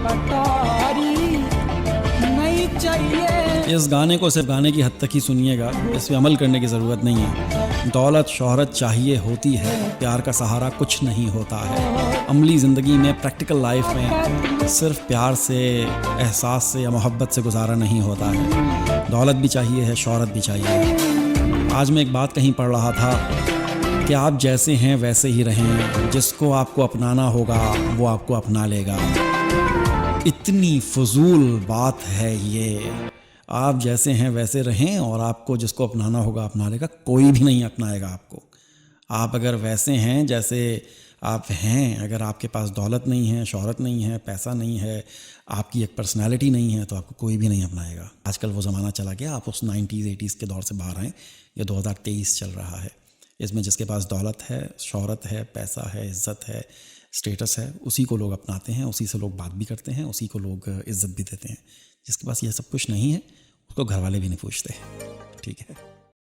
अटारी नहीं चाहिए। इस गाने को सिर्फ गाने की हद तक ही सुनिएगा, इस पे अमल करने की ज़रूरत नहीं है। दौलत शोहरत चाहिए होती है, प्यार का सहारा कुछ नहीं होता है। अमली ज़िंदगी में, प्रैक्टिकल लाइफ में सिर्फ प्यार से, एहसास से या मोहब्बत से गुजारा नहीं होता है। दौलत भी चाहिए है, शोहरत भी चाहिए। आज मैं एक बात कहीं पढ़ रहा था कि आप जैसे हैं वैसे ही रहें, जिसको आपको अपनाना होगा वो आपको अपना लेगा। इतनी फजूल बात है ये। आप जैसे हैं वैसे रहें और आपको जिसको अपनाना होगा अपना लेगा। कोई भी नहीं अपनाएगा आपको। आप अगर वैसे हैं जैसे आप हैं, अगर आपके पास दौलत नहीं है, शोहरत नहीं है, पैसा नहीं है, आपकी एक पर्सनालिटी नहीं है, तो आपको कोई भी नहीं अपनाएगा। आजकल वो ज़माना चला गया, आप उस 90s 80s के दौर से बाहर आएँ। ये 2023 चल रहा है। इसमें जिसके पास दौलत है, शोहरत है, पैसा है, इज़्ज़त है, स्टेटस है, उसी को लोग अपनाते हैं, उसी से लोग बात भी करते हैं, उसी को लोग इज़्ज़त भी देते हैं। जिसके पास ये सब कुछ नहीं है उसको घर वाले भी नहीं पूछते। ठीक है।